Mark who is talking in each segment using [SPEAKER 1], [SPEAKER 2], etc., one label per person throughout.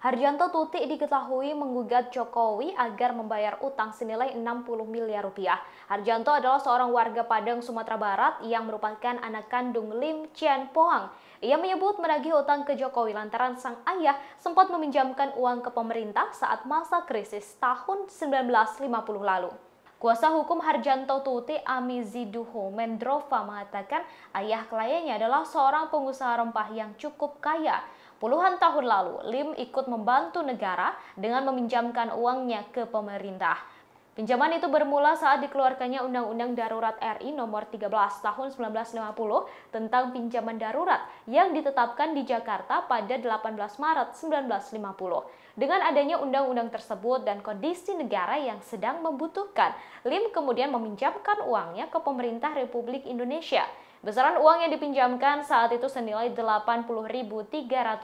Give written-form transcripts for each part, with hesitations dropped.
[SPEAKER 1] Harjanto Tuti diketahui menggugat Jokowi agar membayar utang senilai 60 miliar rupiah. Harjanto adalah seorang warga Padang, Sumatera Barat yang merupakan anak kandung Lim Chien Poang. Ia menyebut menagih utang ke Jokowi lantaran sang ayah sempat meminjamkan uang ke pemerintah saat masa krisis tahun 1950 lalu. Kuasa hukum Harjanto Tuti, Amiziduho Mendrova, mengatakan ayah kliennya adalah seorang pengusaha rempah yang cukup kaya. Puluhan tahun lalu, Lim ikut membantu negara dengan meminjamkan uangnya ke pemerintah. Pinjaman itu bermula saat dikeluarkannya Undang-Undang Darurat RI Nomor 13 Tahun 1950 tentang pinjaman darurat yang ditetapkan di Jakarta pada 18 Maret 1950. Dengan adanya undang-undang tersebut dan kondisi negara yang sedang membutuhkan, Lim kemudian meminjamkan uangnya ke pemerintah Republik Indonesia. Besaran uang yang dipinjamkan saat itu senilai Rp80.300.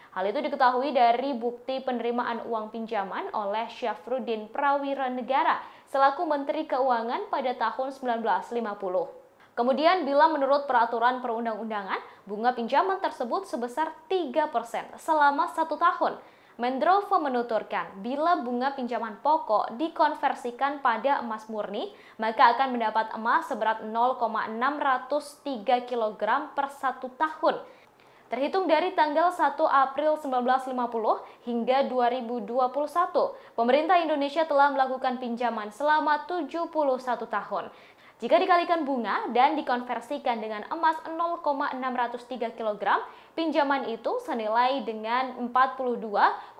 [SPEAKER 1] Hal itu diketahui dari bukti penerimaan uang pinjaman oleh Syafruddin Prawiranegara selaku Menteri Keuangan pada tahun 1950. Kemudian bila menurut peraturan perundang-undangan, bunga pinjaman tersebut sebesar 3% selama 1 tahun. Mendrova menuturkan, bila bunga pinjaman pokok dikonversikan pada emas murni, maka akan mendapat emas seberat 0,603 kg per 1 tahun. Terhitung dari tanggal 1 April 1950 hingga 2021, pemerintah Indonesia telah melakukan pinjaman selama 71 tahun. Jika dikalikan bunga dan dikonversikan dengan emas 0,603 kg, pinjaman itu senilai dengan 42,813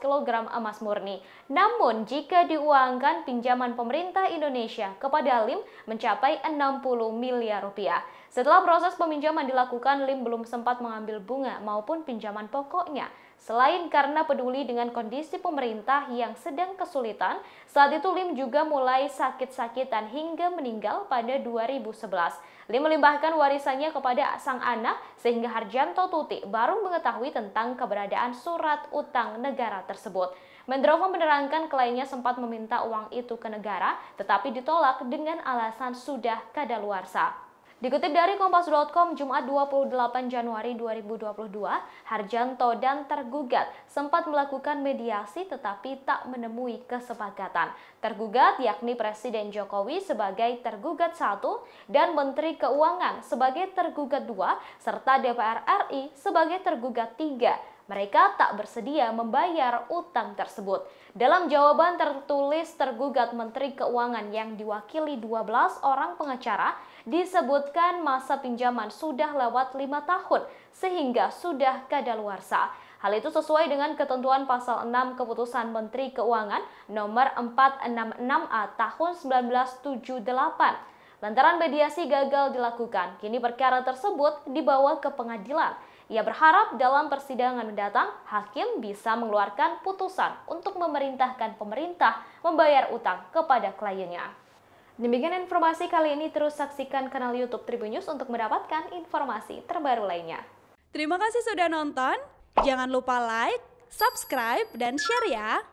[SPEAKER 1] kg emas murni. Namun, jika diuangkan pinjaman pemerintah Indonesia kepada Lim mencapai 60 miliar rupiah. Setelah proses peminjaman dilakukan, Lim belum sempat mengambil bunga maupun pinjaman pokoknya. Selain karena peduli dengan kondisi pemerintah yang sedang kesulitan, saat itu Lim juga mulai sakit-sakitan hingga meninggal pada 2011. Lim melimpahkan warisannya kepada sang anak sehingga Harjanto Tuti baru mengetahui tentang keberadaan surat utang negara tersebut. Mendrova menerangkan kliennya sempat meminta uang itu ke negara, tetapi ditolak dengan alasan sudah kadaluarsa. Dikutip dari Kompas.com, Jumat 28 Januari 2022, Harjanto dan tergugat sempat melakukan mediasi tetapi tak menemui kesepakatan. Tergugat yakni Presiden Jokowi sebagai tergugat 1 dan Menteri Keuangan sebagai tergugat 2 serta DPR RI sebagai tergugat 3. Mereka tak bersedia membayar utang tersebut. Dalam jawaban tertulis tergugat Menteri Keuangan yang diwakili 12 orang pengacara, disebutkan masa pinjaman sudah lewat 5 tahun sehingga sudah kadaluarsa. Hal itu sesuai dengan ketentuan pasal 6 Keputusan Menteri Keuangan nomor 466A tahun 1978. Lantaran mediasi gagal dilakukan, kini perkara tersebut dibawa ke pengadilan. Ia berharap dalam persidangan mendatang, hakim bisa mengeluarkan putusan untuk memerintahkan pemerintah membayar utang kepada kliennya. Demikian informasi kali ini, terus saksikan kanal YouTube Tribun News untuk mendapatkan informasi terbaru lainnya.
[SPEAKER 2] Terima kasih sudah nonton, jangan lupa like, subscribe, dan share ya!